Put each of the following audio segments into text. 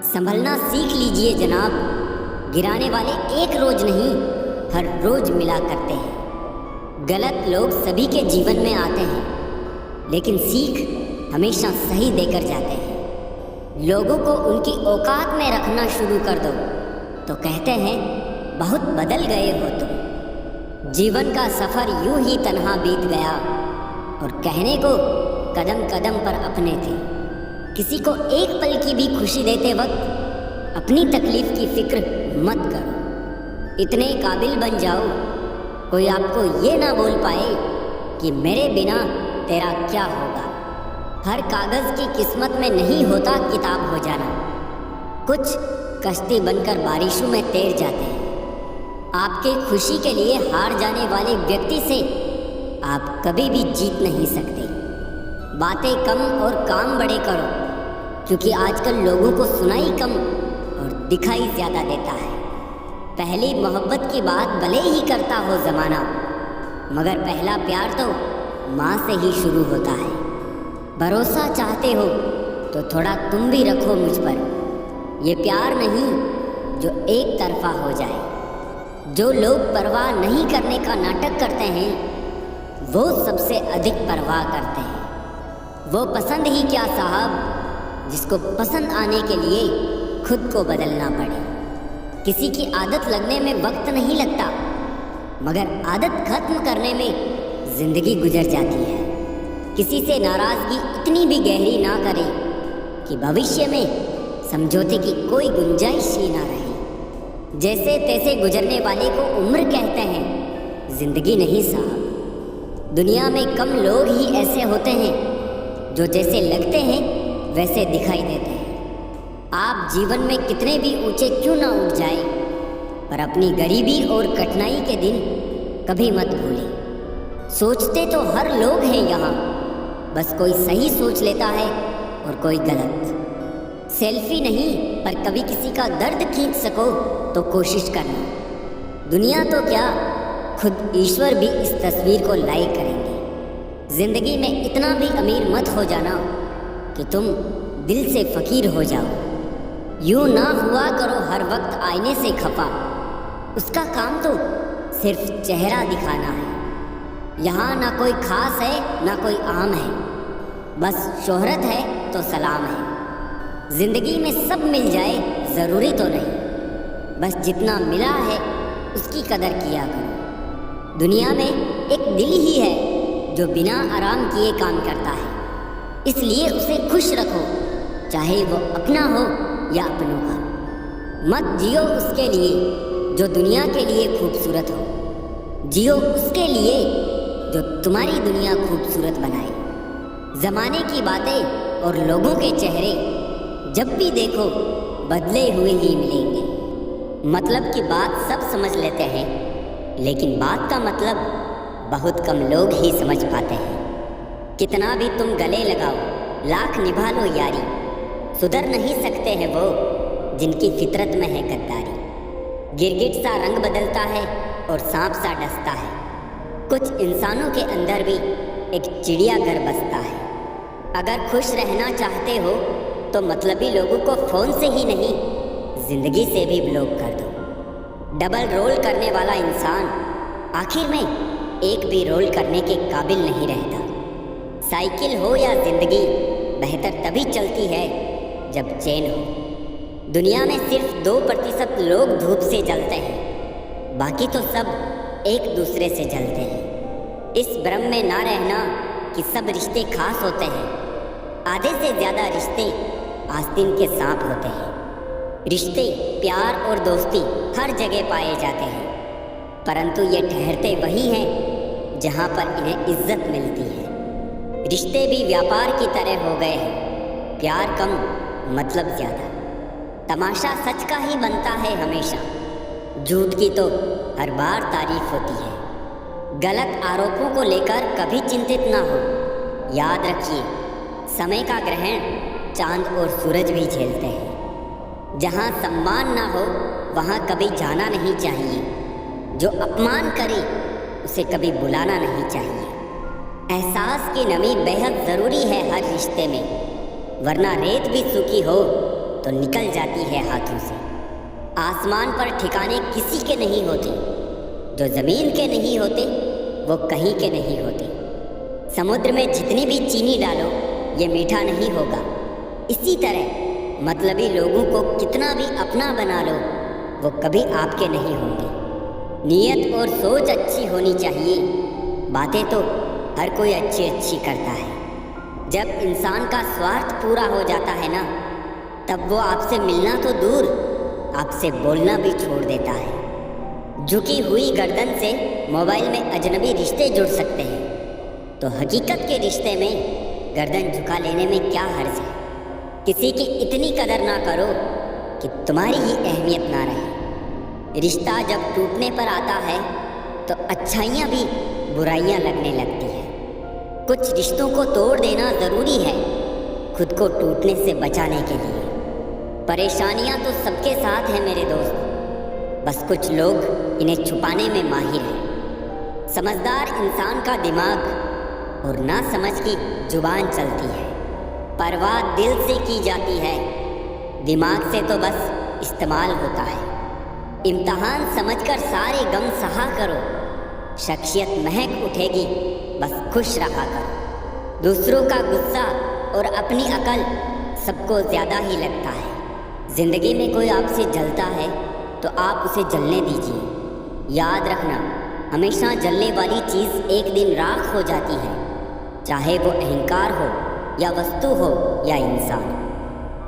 संभलना सीख लीजिए जनाब। गिराने वाले एक रोज नहीं, हर रोज मिला करते हैं। गलत लोग सभी के जीवन में आते हैं, लेकिन सीख हमेशा सही देकर जाते हैं। लोगों को उनकी औकात में रखना शुरू कर दो तो कहते हैं बहुत बदल गए हो तुम। जीवन का सफ़र यूं ही तन्हा बीत गया और कहने को कदम कदम पर अपने थे। किसी को एक पल की भी खुशी देते वक्त अपनी तकलीफ की फिक्र मत करो। इतने काबिल बन जाओ कोई आपको ये ना बोल पाए कि मेरे बिना तेरा क्या होगा। हर कागज़ की किस्मत में नहीं होता किताब हो जाना। कुछ कश्ती बनकर बारिशों में तैर जाते हैं। आपके खुशी के लिए हार जाने वाले व्यक्ति से आप कभी भी जीत नहीं सकते। बातें कम और काम बड़े करो, क्योंकि आजकल लोगों को सुनाई कम और दिखाई ज़्यादा देता है। पहली मोहब्बत की बात भले ही करता हो ज़माना, मगर पहला प्यार तो माँ से ही शुरू होता है। भरोसा चाहते हो तो थोड़ा तुम भी रखो मुझ पर। ये प्यार नहीं जो एक तरफा हो जाए। जो लोग परवाह नहीं करने का नाटक करते हैं, वो सबसे अधिक परवाह करते हैं। वो पसंद ही क्या साहब, जिसको पसंद आने के लिए खुद को बदलना पड़े। किसी की आदत लगने में वक्त नहीं लगता, मगर आदत खत्म करने में जिंदगी गुजर जाती है। किसी से नाराज़गी इतनी भी गहरी ना करें कि भविष्य में समझौते की कोई गुंजाइश ही ना रहे। जैसे तैसे गुजरने वाले को उम्र कहते हैं, जिंदगी नहीं साहब। दुनिया में कम लोग ही ऐसे होते हैं जो जैसे लगते हैं वैसे दिखाई देते हैं। आप जीवन में कितने भी ऊंचे क्यों ना उठ जाए, पर अपनी गरीबी और कठिनाई के दिन कभी मत भूलें। सोचते तो हर लोग हैं यहाँ, बस कोई सही सोच लेता है और कोई गलत। सेल्फी नहीं, पर कभी किसी का दर्द खींच सको तो कोशिश करना। दुनिया तो क्या, खुद ईश्वर भी इस तस्वीर को लाइक करेंगे। जिंदगी में इतना भी अमीर मत हो जाना कि तुम दिल से फकीर हो जाओ। यूं ना हुआ करो हर वक्त आईने से खफा। उसका काम तो सिर्फ चेहरा दिखाना है। यहाँ ना कोई खास है ना कोई आम है, बस शोहरत है तो सलाम है। जिंदगी में सब मिल जाए ज़रूरी तो नहीं, बस जितना मिला है उसकी कदर किया करो। दुनिया में एक दिल ही है जो बिना आराम किए काम करता है, इसलिए उसे खुश रखो, चाहे वो अपना हो या अपनों का। मत जियो उसके लिए जो दुनिया के लिए खूबसूरत हो, जियो उसके लिए जो तुम्हारी दुनिया खूबसूरत बनाए। ज़माने की बातें और लोगों के चेहरे जब भी देखो बदले हुए ही मिलेंगे। मतलब की बात सब समझ लेते हैं, लेकिन बात का मतलब बहुत कम लोग ही समझ पाते हैं। कितना भी तुम गले लगाओ, लाख निभा लो यारी, सुधर नहीं सकते हैं वो जिनकी फितरत में है गद्दारी। गिरगिट सा रंग बदलता है और सांप सा डसता है। कुछ इंसानों के अंदर भी एक चिड़ियाघर बसता है। अगर खुश रहना चाहते हो तो मतलबी लोगों को फ़ोन से ही नहीं, जिंदगी से भी ब्लॉक कर दो। डबल रोल करने वाला इंसान आखिर में एक भी रोल करने के काबिल नहीं रहता। साइकिल हो या जिंदगी, बेहतर तभी चलती है जब चैन हो। दुनिया में सिर्फ 2% लोग धूप से जलते हैं, बाकी तो सब एक दूसरे से जलते हैं। इस भ्रम में ना रहना कि सब रिश्ते खास होते हैं। आधे से ज़्यादा रिश्ते आस्तीन के सांप होते हैं। रिश्ते, प्यार और दोस्ती हर जगह पाए जाते हैं, परंतु ये ठहरते वही हैं जहाँ पर इन्हें इज्जत मिलती है। रिश्ते भी व्यापार की तरह हो गए हैं, प्यार कम मतलब ज़्यादा। तमाशा सच का ही बनता है हमेशा, झूठ की तो हर बार तारीफ होती है। गलत आरोपों को लेकर कभी चिंतित ना हो। याद रखिए, समय का ग्रहण चांद और सूरज भी झेलते हैं। जहाँ सम्मान ना हो वहाँ कभी जाना नहीं चाहिए। जो अपमान करे उसे कभी बुलाना नहीं चाहिए। एहसास की नमी बेहद ज़रूरी है हर रिश्ते में, वरना रेत भी सूखी हो तो निकल जाती है हाथों से। आसमान पर ठिकाने किसी के नहीं होते, जो ज़मीन के नहीं होते वो कहीं के नहीं होते। समुद्र में जितनी भी चीनी डालो ये मीठा नहीं होगा। इसी तरह मतलबी लोगों को कितना भी अपना बना लो वो कभी आपके नहीं होंगे। नीयत और सोच अच्छी होनी चाहिए। बातें तो हर कोई अच्छी अच्छी करता है। जब इंसान का स्वार्थ पूरा हो जाता है ना, तब वो आपसे मिलना तो दूर, आपसे बोलना भी छोड़ देता है। झुकी हुई गर्दन से मोबाइल में अजनबी रिश्ते जुड़ सकते हैं, तो हकीकत के रिश्ते में गर्दन झुका लेने में क्या हर्ज है। किसी की इतनी कदर ना करो कि तुम्हारी ही अहमियत ना रहे। रिश्ता जब टूटने पर आता है तो अच्छाइयाँ भी बुराइयाँ लगने लगती है। कुछ रिश्तों को तोड़ देना ज़रूरी है खुद को टूटने से बचाने के लिए। परेशानियाँ तो सबके साथ हैं मेरे दोस्त, बस कुछ लोग इन्हें छुपाने में माहिर हैं। समझदार इंसान का दिमाग और ना समझ की जुबान चलती है। परवाह दिल से की जाती है, दिमाग से तो बस इस्तेमाल होता है। इम्तहान समझकर सारे गम सहा करो, शख्सियत महक उठेगी बस खुश रहा करो। दूसरों का गुस्सा और अपनी अकल सबको ज़्यादा ही लगता है। ज़िंदगी में कोई आपसे जलता है तो आप उसे जलने दीजिए। याद रखना, हमेशा जलने वाली चीज़ एक दिन राख हो जाती है, चाहे वो अहंकार हो या वस्तु हो या इंसान।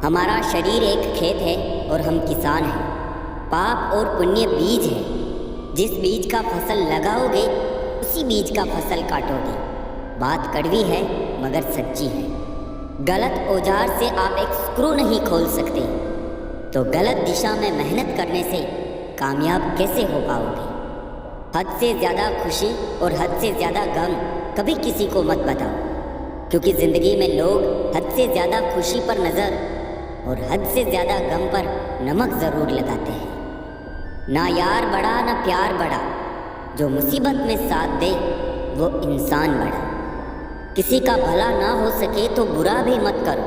हमारा शरीर एक खेत है और हम किसान हैं। पाप और पुण्य बीज है। जिस बीज का फसल लगाओगे उसी बीज का फसल काटोगे। बात कड़वी है मगर सच्ची है। गलत औजार से आप एक स्क्रू नहीं खोल सकते, तो गलत दिशा में मेहनत करने से कामयाब कैसे हो पाओगे। हद से ज़्यादा खुशी और हद से ज़्यादा गम कभी किसी को मत बताओ, क्योंकि ज़िंदगी में लोग हद से ज़्यादा खुशी पर नज़र और हद से ज़्यादा गम पर नमक ज़रूर लगाते हैं। ना यार बड़ा ना प्यार बड़ा, जो मुसीबत में साथ दे वो इंसान बड़ा। किसी का भला ना हो सके तो बुरा भी मत करो,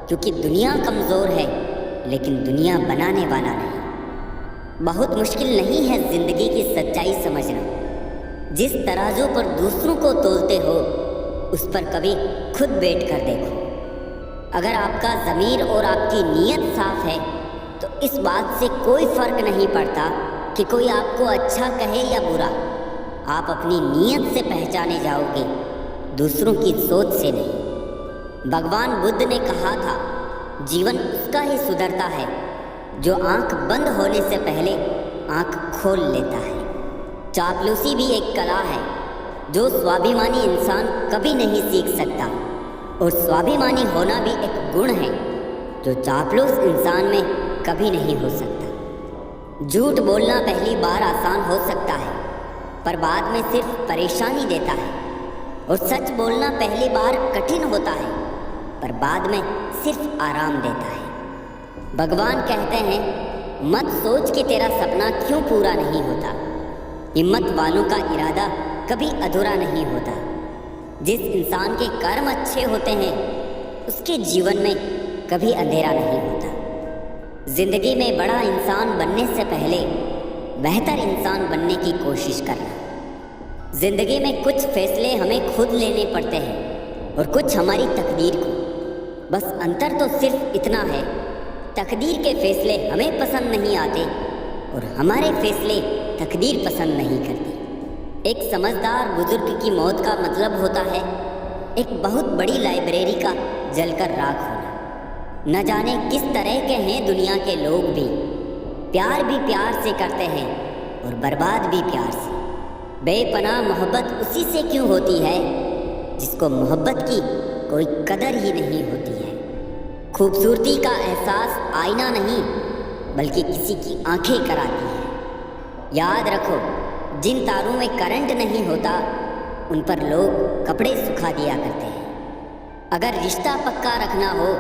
क्योंकि दुनिया कमज़ोर है लेकिन दुनिया बनाने वाला नहीं। बहुत मुश्किल नहीं है ज़िंदगी की सच्चाई समझना। जिस तराजू पर दूसरों को तोलते हो उस पर कभी खुद बैठ कर देखो। अगर आपका ज़मीर और आपकी नीयत साफ है तो इस बात से कोई फ़र्क नहीं पड़ता कि कोई आपको अच्छा कहे या बुरा। आप अपनी नीयत से पहचाने जाओगे, दूसरों की सोच से नहीं। भगवान बुद्ध ने कहा था, जीवन उसका ही सुधरता है जो आंख बंद होने से पहले आंख खोल लेता है। चापलूसी भी एक कला है जो स्वाभिमानी इंसान कभी नहीं सीख सकता, और स्वाभिमानी होना भी एक गुण है जो चापलूस इंसान में कभी नहीं हो सकता। झूठ बोलना पहली बार आसान हो सकता है, पर बाद में सिर्फ परेशानी देता है। और सच बोलना पहली बार कठिन होता है, पर बाद में सिर्फ आराम देता है। भगवान कहते हैं, मत सोच कि तेरा सपना क्यों पूरा नहीं होता। हिम्मत वालों का इरादा कभी अधूरा नहीं होता। जिस इंसान के कर्म अच्छे होते हैं उसके जीवन में कभी अंधेरा नहीं होता। जिंदगी में बड़ा इंसान बनने से पहले बेहतर इंसान बनने की कोशिश करना। जिंदगी में कुछ फैसले हमें खुद लेने पड़ते हैं और कुछ हमारी तकदीर को। बस अंतर तो सिर्फ इतना है, तकदीर के फैसले हमें पसंद नहीं आते और हमारे फैसले तकदीर पसंद नहीं करती। एक समझदार बुजुर्ग की मौत का मतलब होता है एक बहुत बड़ी लाइब्रेरी का जलकर राख होना। न जाने किस तरह के हैं दुनिया के लोग भी प्यार से करते हैं और बर्बाद भी प्यार से। बेपनाह मोहब्बत उसी से क्यों होती है जिसको मोहब्बत की कोई कदर ही नहीं होती है। खूबसूरती का एहसास आईना नहीं बल्कि किसी की आंखें कराती है। याद रखो, जिन तारों में करंट नहीं होता उन पर लोग कपड़े सुखा दिया करते हैं। अगर रिश्ता पक्का रखना हो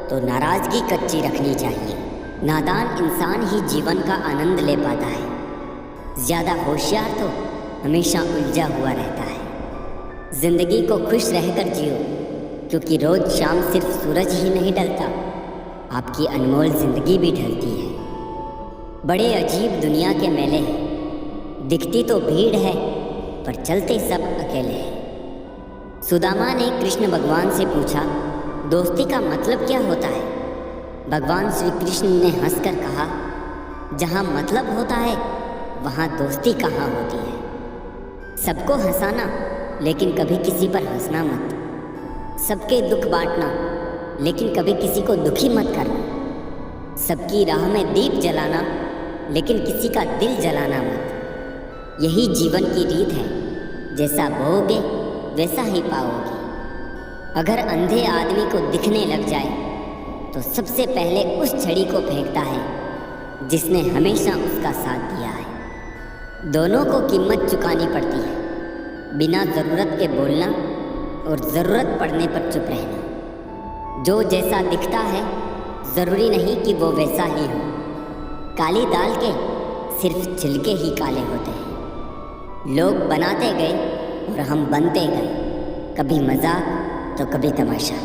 तो नाराज़गी कच्ची रखनी चाहिए। नादान इंसान ही जीवन का आनंद ले पाता है। ज़्यादा होशियार तो हमेशा उलझा हुआ रहता है। ज़िंदगी को खुश रहकर जियो, क्योंकि रोज़ शाम सिर्फ सूरज ही नहीं ढलता, आपकी अनमोल जिंदगी भी ढलती है। बड़े अजीब दुनिया के मेले हैं, दिखती तो भीड़ है पर चलते सब अकेले हैं। सुदामा ने कृष्ण भगवान से पूछा, दोस्ती का मतलब क्या होता है? भगवान श्री कृष्ण ने हंसकर कहा, जहाँ मतलब होता है वहाँ दोस्ती कहाँ होती है। सबको हंसाना लेकिन कभी किसी पर हंसना मत। सबके दुख बांटना लेकिन कभी किसी को दुखी मत करना। सबकी राह में दीप जलाना लेकिन किसी का दिल जलाना मत। यही जीवन की रीत है, जैसा बोओगे वैसा ही पाओगे। अगर अंधे आदमी को दिखने लग जाए तो सबसे पहले उस छड़ी को फेंकता है जिसने हमेशा उसका साथ दिया है। दोनों को कीमत चुकानी पड़ती है, बिना ज़रूरत के बोलना और ज़रूरत पड़ने पर चुप रहना। जो जैसा दिखता है ज़रूरी नहीं कि वो वैसा ही हो। काली दाल के सिर्फ छिलके ही काले होते हैं। लोग बनाते गए और हम बनते गए, कभी मजाक तो कभी तमाशा।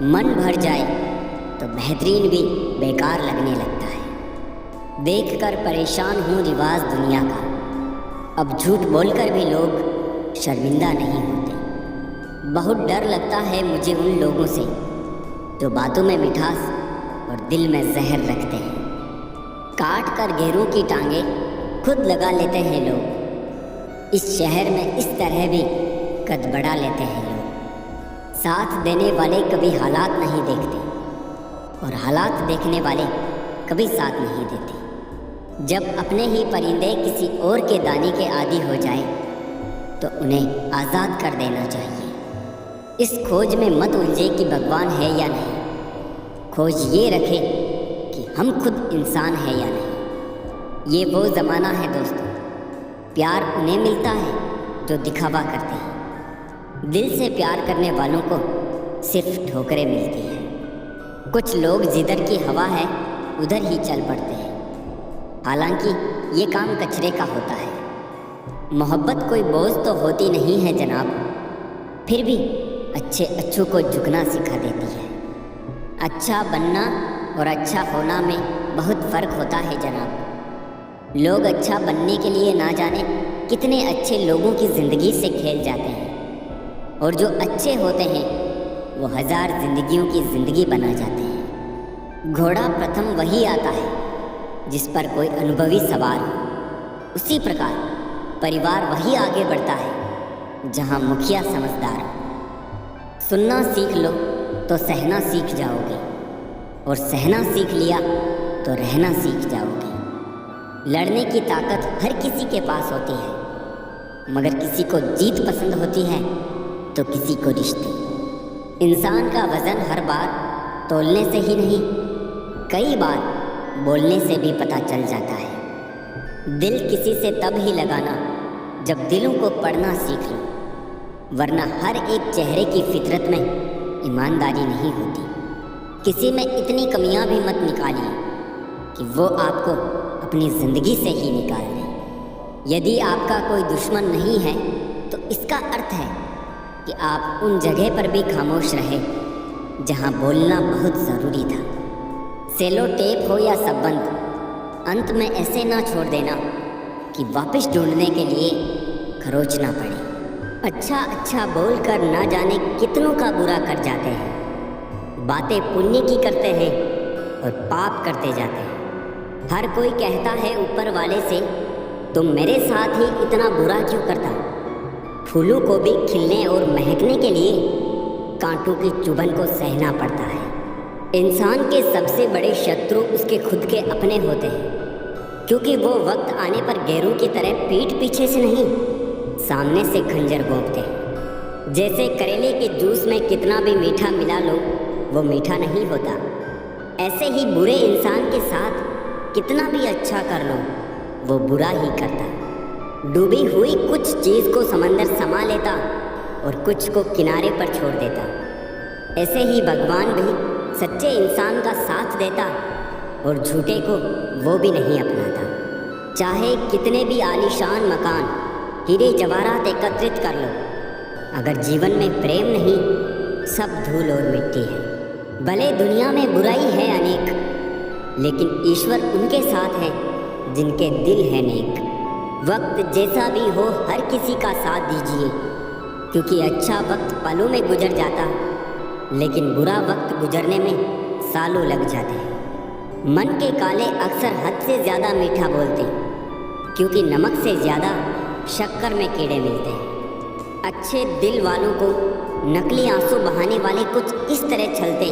मन भर जाए तो बेहतरीन भी बेकार लगने लगता है। देखकर परेशान हूँ रिवाज दुनिया का, अब झूठ बोलकर भी लोग शर्मिंदा नहीं होते। बहुत डर लगता है मुझे उन लोगों से जो बातों में मिठास और दिल में जहर रखते हैं। काट कर घेरों की टांगे खुद लगा लेते हैं लोग। इस शहर में इस तरह भी कद बढ़ा लेते हैं लोग। साथ देने वाले कभी हालात नहीं देखते और हालात देखने वाले कभी साथ नहीं देते। जब अपने ही परिंदे किसी और के दाने के आदी हो जाए तो उन्हें आज़ाद कर देना चाहिए। इस खोज में मत उलझे कि भगवान है या नहीं। खोज ये रखे कि हम खुद इंसान हैं या नहीं। ये वो ज़माना है दोस्तों, प्यार उन्हें मिलता है जो दिखावा करते हैं। दिल से प्यार करने वालों को सिर्फ ठोकरें मिलती हैं। कुछ लोग जिधर की हवा है उधर ही चल पड़ते हैं, हालांकि ये काम कचरे का होता है। मोहब्बत कोई बोझ तो होती नहीं है जनाब, फिर भी अच्छे अच्छों को झुकना सिखा देती है। अच्छा बनना और अच्छा होना में बहुत फ़र्क होता है जनाब। लोग अच्छा बनने के लिए ना जाने कितने अच्छे लोगों की ज़िंदगी से खेल जाते हैं, और जो अच्छे होते हैं वो 1000 जिंदगियों की ज़िंदगी बना जाते हैं। घोड़ा प्रथम वही आता है जिस पर कोई अनुभवी सवार हो। उसी प्रकार परिवार वही आगे बढ़ता है जहाँ मुखिया समझदार हो। सुनना सीख लो तो सहना सीख जाओगे, और सहना सीख लिया तो रहना सीख जाओगे। लड़ने की ताकत हर किसी के पास होती है, मगर किसी को जीत पसंद होती है तो किसी को रिश्ते। इंसान का वज़न हर बार तोलने से ही नहीं, कई बार बोलने से भी पता चल जाता है। दिल किसी से तब ही लगाना जब दिलों को पढ़ना सीख लो, वरना हर एक चेहरे की फितरत में ईमानदारी नहीं होती। किसी में इतनी कमियां भी मत निकालिए कि वो आपको अपनी ज़िंदगी से ही निकाल दे। यदि आपका कोई दुश्मन नहीं है तो इसका अर्थ है कि आप उन जगह पर भी खामोश रहे जहां बोलना बहुत ज़रूरी था। सेलो टेप हो या संबंध, अंत में ऐसे ना छोड़ देना कि वापस ढूंढने के लिए खरोचना पड़े। अच्छा बोलकर ना जाने कितनों का बुरा कर जाते हैं। बातें पुण्य की करते हैं और पाप करते जाते हैं। हर कोई कहता है ऊपर वाले से, तुम मेरे साथ ही इतना बुरा क्यों करता? फूलों को भी खिलने और महकने के लिए कांटों की चुभन को सहना पड़ता है। इंसान के सबसे बड़े शत्रु उसके खुद के अपने होते हैं, क्योंकि वो वक्त आने पर गैरों की तरह पीठ पीछे से नहीं, सामने से खंजर भोंकते हैं। जैसे करेले के जूस में कितना भी मीठा मिला लो वो मीठा नहीं होता, ऐसे ही बुरे इंसान के साथ कितना भी अच्छा कर लो वो बुरा ही करता। डूबी हुई कुछ चीज़ को समंदर समा लेता और कुछ को किनारे पर छोड़ देता। ऐसे ही भगवान भी सच्चे इंसान का साथ देता और झूठे को वो भी नहीं अपनाता। चाहे कितने भी आलीशान मकान, हीरे जवाहरात एकत्रित कर लो, अगर जीवन में प्रेम नहीं, सब धूल और मिट्टी है। भले दुनिया में बुराई है अनेक, लेकिन ईश्वर उनके साथ है जिनके दिल है नेक। वक्त जैसा भी हो हर किसी का साथ दीजिए, क्योंकि अच्छा वक्त पलों में गुजर जाता, लेकिन बुरा वक्त गुजरने में सालों लग जाते हैं। मन के काले अक्सर हद से ज़्यादा मीठा बोलते, क्योंकि नमक से ज़्यादा शक्कर में कीड़े मिलते हैं। अच्छे दिल वालों को नकली आंसू बहाने वाले कुछ इस तरह छलते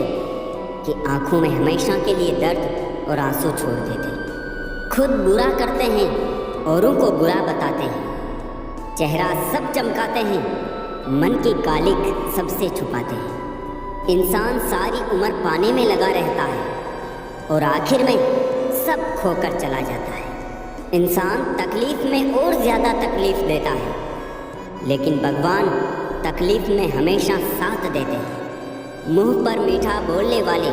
कि आंखों में हमेशा के लिए दर्द और आंसू छोड़ देते। खुद बुरा करते हैं, औरों को बुरा बताते हैं। चेहरा सब चमकाते हैं, मन की कालिक सबसे छुपाते हैं। इंसान सारी उम्र पाने में लगा रहता है और आखिर में सब खोकर चला जाता है। इंसान तकलीफ में और ज़्यादा तकलीफ देता है, लेकिन भगवान तकलीफ में हमेशा साथ देते हैं। मुंह पर मीठा बोलने वाले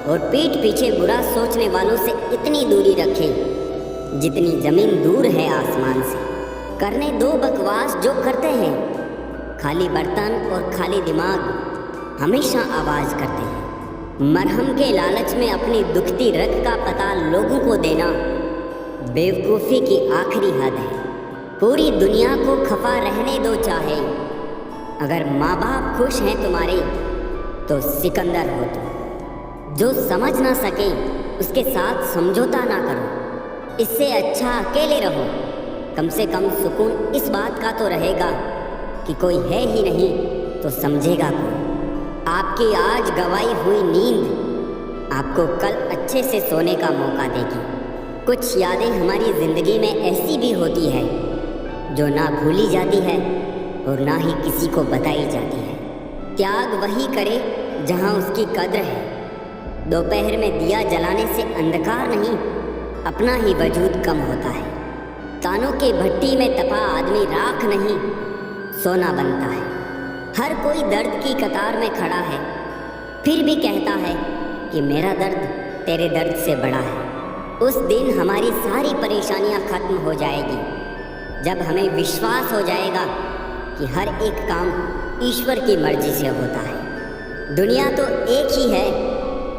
और पीठ पीछे बुरा सोचने वालों से इतनी दूरी रखें जितनी ज़मीन दूर है आसमान से। करने दो बकवास जो करते हैं, खाली बर्तन और खाली दिमाग हमेशा आवाज़ करते हैं। मरहम के लालच में अपनी दुखती रग का पता लोगों को देना बेवकूफ़ी की आखिरी हद है। पूरी दुनिया को खफा रहने दो चाहे, अगर माँ बाप खुश हैं तुम्हारे तो सिकंदर हो तुम। जो समझ ना सके उसके साथ समझौता ना करो, इससे अच्छा अकेले रहो। कम से कम सुकून इस बात का तो रहेगा कि कोई है ही नहीं तो समझेगा कौन। आपकी आज गंवाई हुई नींद आपको कल अच्छे से सोने का मौका देगी। कुछ यादें हमारी ज़िंदगी में ऐसी भी होती है जो ना भूली जाती है और ना ही किसी को बताई जाती है। त्याग वही करे जहाँ उसकी कद्र है। दोपहर में दिया जलाने से अंधकार नहीं, अपना ही वजूद कम होता है। तानों के भट्टी में तपा आदमी राख नहीं, सोना बनता है। हर कोई दर्द की कतार में खड़ा है, फिर भी कहता है कि मेरा दर्द तेरे दर्द से बड़ा है। उस दिन हमारी सारी परेशानियां खत्म हो जाएगी, जब हमें विश्वास हो जाएगा कि हर एक काम ईश्वर की मर्जी से होता है। दुनिया तो एक ही है,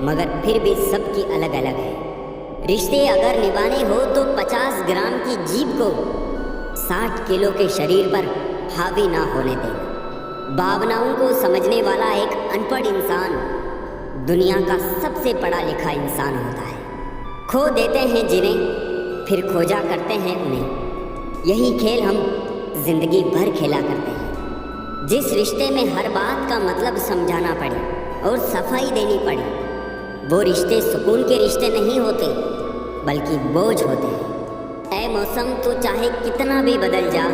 मगर फिर भी सबकी अलग अलग है। रिश्ते अगर निभाने हो तो 50 ग्राम की जीभ को 60 किलो के शरीर पर हावी ना होने देना। भावनाओं को समझने वाला एक अनपढ़ इंसान दुनिया का सबसे पढ़ा लिखा इंसान होता है। खो देते हैं जिन्हें, फिर खोजा करते हैं उन्हें। यही खेल हम जिंदगी भर खेला करते हैं। जिस रिश्ते में हर बात का मतलब समझाना पड़े और सफाई देनी पड़े, वो रिश्ते सुकून के रिश्ते नहीं होते, बल्कि बोझ होते हैं। ऐ मौसम, तू चाहे कितना भी बदल जा,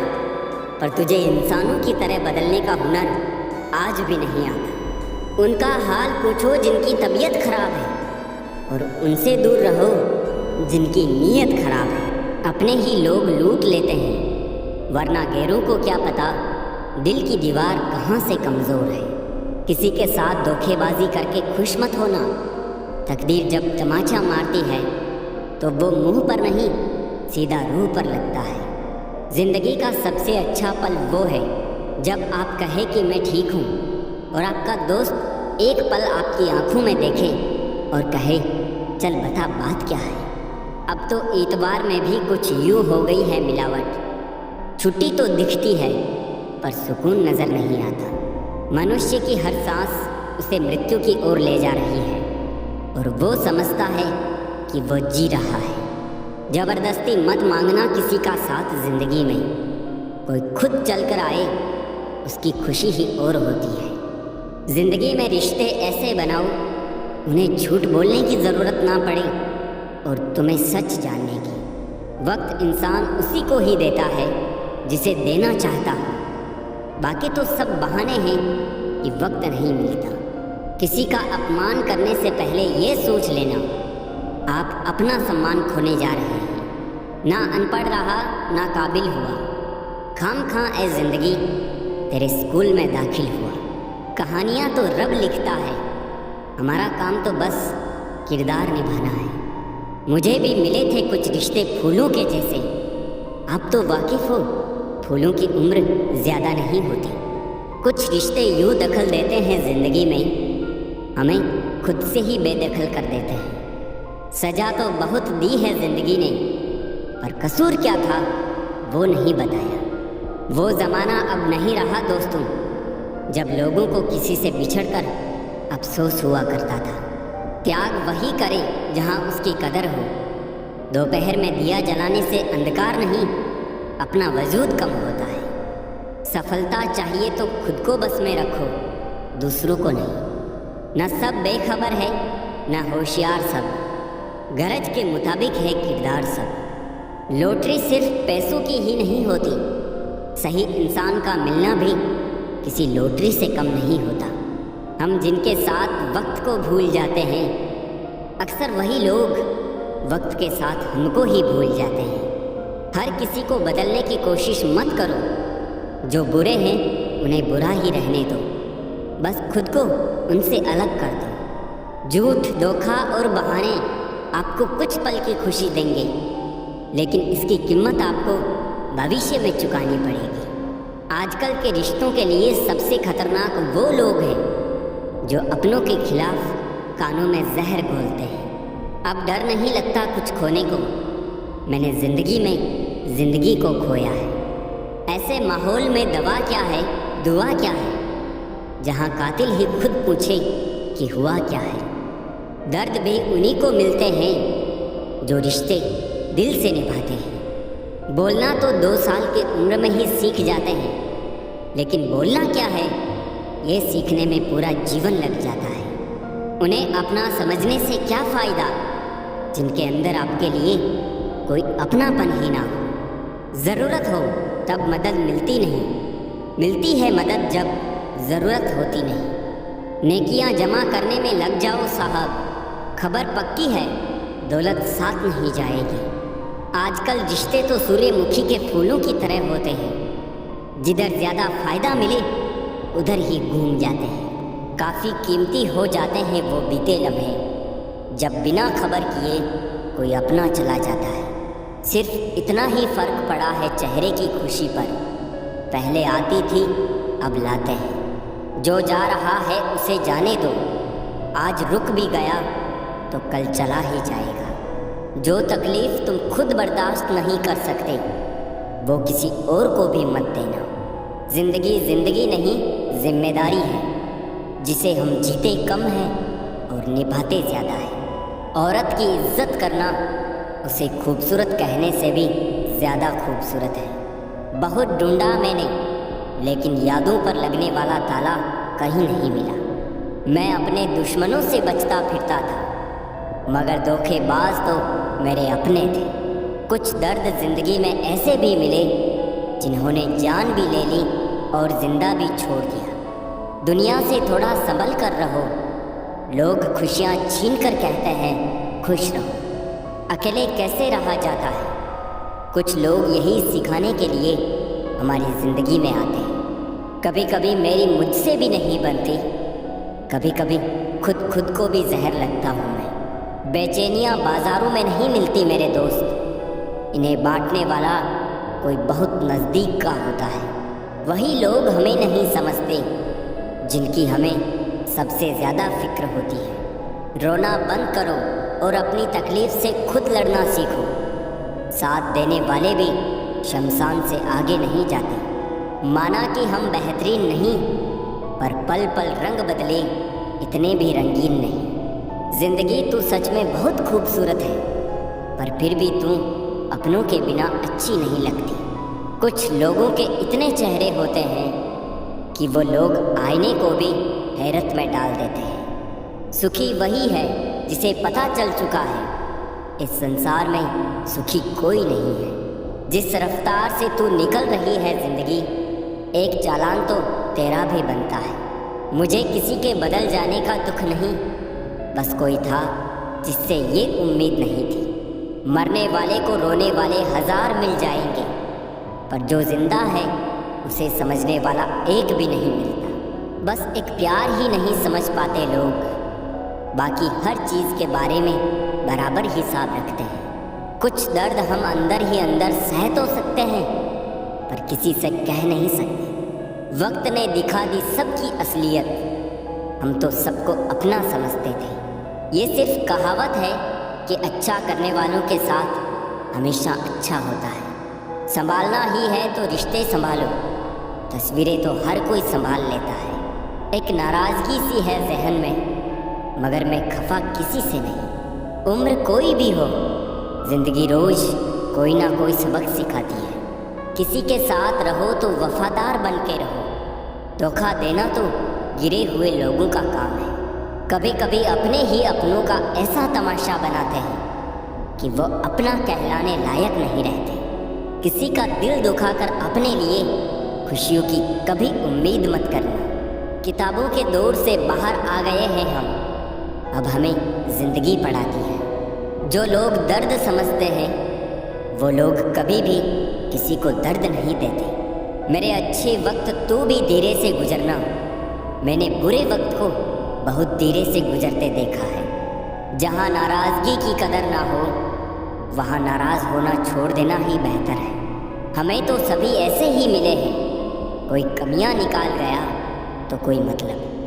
पर तुझे इंसानों की तरह बदलने का हुनर आज भी नहीं आता। उनका हाल पूछो जिनकी तबीयत खराब है, और उनसे दूर रहो जिनकी नीयत खराब है। अपने ही लोग लूट लेते हैं, वरना गैरों को क्या पता दिल की दीवार कहाँ से कमज़ोर है। किसी के साथ धोखेबाजी करके खुश मत होना। तकदीर जब तमाचा मारती है तो वो मुंह पर नहीं, सीधा रूह पर लगता है। ज़िंदगी का सबसे अच्छा पल वो है जब आप कहे कि मैं ठीक हूँ, और आपका दोस्त एक पल आपकी आंखों में देखे और कहे चल बता बात क्या है। अब तो इतवार में भी कुछ यूँ हो गई है मिलावट। छुट्टी तो दिखती है पर सुकून नज़र नहीं आता। मनुष्य की हर सांस उसे मृत्यु की ओर ले जा रही है, और वो समझता है कि वो जी रहा है। ज़बरदस्ती मत मांगना किसी का साथ ज़िंदगी में। कोई खुद चल कर आए, उसकी खुशी ही और होती है। ज़िंदगी में रिश्ते ऐसे बनाओ उन्हें झूठ बोलने की ज़रूरत ना पड़े और तुम्हें सच जानने की। वक्त इंसान उसी को ही देता है जिसे देना चाहता हो। बाकी तो सब बहाने हैं कि वक्त नहीं मिलता। किसी का अपमान करने से पहले ये सोच लेना, आप अपना सम्मान खोने जा रहे हैं। ना अनपढ़ रहा, ना काबिल हुआ। खाम खां ए ज़िंदगी तेरे स्कूल में दाखिल हुआ। कहानियाँ तो रब लिखता है, हमारा काम तो बस किरदार निभाना है। मुझे भी मिले थे कुछ रिश्ते फूलों के जैसे। आप तो वाकिफ़ हो, फूलों की उम्र ज़्यादा नहीं होती। कुछ रिश्ते यूँ दखल देते हैं ज़िंदगी में, हमें खुद से ही बेदखल कर देते हैं। सजा तो बहुत दी है जिंदगी ने, पर कसूर क्या था वो नहीं बताया। वो ज़माना अब नहीं रहा दोस्तों, जब लोगों को किसी से बिछड़कर अफसोस हुआ करता था। त्याग वही करे जहाँ उसकी कदर हो। दोपहर में दिया जलाने से अंधकार नहीं, अपना वजूद कम होता है। सफलता चाहिए तो खुद को बस में रखो, दूसरों को नहीं। न सब बेखबर है, न होशियार सब, गरज के मुताबिक है किरदार सब। लॉटरी सिर्फ पैसों की ही नहीं होती, सही इंसान का मिलना भी किसी लॉटरी से कम नहीं होता। हम जिनके साथ वक्त को भूल जाते हैं, अक्सर वही लोग वक्त के साथ हमको ही भूल जाते हैं। हर किसी को बदलने की कोशिश मत करो, जो बुरे हैं उन्हें बुरा ही रहने दो, बस खुद को उनसे अलग कर दो। झूठ, धोखा और बहाने आपको कुछ पल की खुशी देंगे, लेकिन इसकी कीमत आपको भविष्य में चुकानी पड़ेगी। आजकल के रिश्तों के लिए सबसे खतरनाक वो लोग हैं जो अपनों के खिलाफ कानों में जहर घोलते हैं। अब डर नहीं लगता कुछ खोने को, मैंने जिंदगी में जिंदगी को खोया है। ऐसे माहौल में दवा क्या है, दुआ क्या है, जहाँ कातिल ही खुद पूछे कि हुआ क्या है। दर्द भी उन्हीं को मिलते हैं जो रिश्ते दिल से निभाते हैं। बोलना तो 2 साल की उम्र में ही सीख जाते हैं, लेकिन बोलना क्या है ये सीखने में पूरा जीवन लग जाता है। उन्हें अपना समझने से क्या फ़ायदा जिनके अंदर आपके लिए कोई अपनापन ही ना हो। ज़रूरत हो तब मदद मिलती नहीं, मिलती है मदद जब ज़रूरत होती नहीं। नेकियां जमा करने में लग जाओ साहब, खबर पक्की है दौलत साथ नहीं जाएगी। आजकल रिश्ते तो सूर्यमुखी के फूलों की तरह होते हैं, जिधर ज़्यादा फ़ायदा मिले उधर ही घूम जाते हैं। काफ़ी कीमती हो जाते हैं वो बीते लम्हे, जब बिना खबर किए कोई अपना चला जाता है। सिर्फ इतना ही फ़र्क पड़ा है चेहरे की खुशी पर, पहले आती थी अब लाते हैं। जो जा रहा है उसे जाने दो, आज रुक भी गया तो कल चला ही जाएगा। जो तकलीफ़ तुम खुद बर्दाश्त नहीं कर सकते वो किसी और को भी मत देना। ज़िंदगी ज़िंदगी नहीं जिम्मेदारी है, जिसे हम जीते कम हैं और निभाते ज़्यादा है। औरत की इज्जत करना उसे खूबसूरत कहने से भी ज़्यादा खूबसूरत है। बहुत ढूंढा मैंने, लेकिन यादों पर लगने वाला ताला कहीं नहीं मिला। मैं अपने दुश्मनों से बचता फिरता था, मगर धोखेबाज तो मेरे अपने थे। कुछ दर्द ज़िंदगी में ऐसे भी मिले जिन्होंने जान भी ले ली और ज़िंदा भी छोड़ दिया। दुनिया से थोड़ा संभल कर रहो, लोग खुशियाँ छीन कर कहते हैं खुश रहो। अकेले कैसे रहा जाता है, कुछ लोग यही सिखाने के लिए हमारी ज़िंदगी में आते हैं। कभी कभी मेरी मुझसे भी नहीं बनती, कभी कभी खुद को भी जहर लगता हूँ मैं। बेचैनियाँ बाज़ारों में नहीं मिलती मेरे दोस्त, इन्हें बांटने वाला कोई बहुत नज़दीक का होता है। वही लोग हमें नहीं समझते जिनकी हमें सबसे ज़्यादा फिक्र होती है। रोना बंद करो और अपनी तकलीफ़ से खुद लड़ना सीखो। साथ देने वाले भी शमशान से आगे नहीं जाते। माना कि हम बेहतरीन नहीं, पर पल पल रंग बदले इतने भी रंगीन नहीं। ज़िंदगी तू सच में बहुत खूबसूरत है, पर फिर भी तू अपनों के बिना अच्छी नहीं लगती। कुछ लोगों के इतने चेहरे होते हैं कि वो लोग आईने को भी हैरत में डाल देते हैं। सुखी वही है जिसे पता चल चुका है इस संसार में सुखी कोई नहीं है। जिस रफ्तार से तू निकल रही है ज़िंदगी, एक चालान तो तेरा भी बनता है। मुझे किसी के बदल जाने का दुख नहीं, बस कोई था जिससे ये उम्मीद नहीं थी। मरने वाले को रोने वाले 1000 मिल जाएंगे, पर जो जिंदा है उसे समझने वाला एक भी नहीं मिलता। बस एक प्यार ही नहीं समझ पाते लोग, बाकी हर चीज़ के बारे में बराबर हिसाब रखते हैं। कुछ दर्द हम अंदर ही अंदर सह तो सकते हैं, पर किसी से कह नहीं सकते। वक्त ने दिखा दी सबकी असलियत, हम तो सबको अपना समझते थे। ये सिर्फ कहावत है कि अच्छा करने वालों के साथ हमेशा अच्छा होता है। संभालना ही है तो रिश्ते संभालो, तस्वीरें तो हर कोई संभाल लेता है। एक नाराज़गी सी है जहन में, मगर मैं खफा किसी से नहीं। उम्र कोई भी हो, जिंदगी रोज कोई ना कोई सबक सिखाती है। किसी के साथ रहो तो वफादार बन के रहो। धोखा देना तो गिरे हुए लोगों का काम है। कभी कभी अपने ही अपनों का ऐसा तमाशा बनाते हैं कि वो अपना कहलाने लायक नहीं रहते। किसी का दिल दुखाकर अपने लिए खुशियों की कभी उम्मीद मत करना। किताबों के दौर से बाहर आ गए हैं हम, अब हमें जिंदगी पढ़ाती है। जो लोग दर्द समझते हैं वो लोग कभी भी किसी को दर्द नहीं देते। मेरे अच्छे वक्त तू भी धीरे से गुजरना, मैंने बुरे वक्त को बहुत धीरे से गुजरते देखा है। जहाँ नाराज़गी की कदर ना हो वहाँ नाराज़ होना छोड़ देना ही बेहतर है। हमें तो सभी ऐसे ही मिले हैं, कोई कमियां निकाल गया तो कोई मतलब।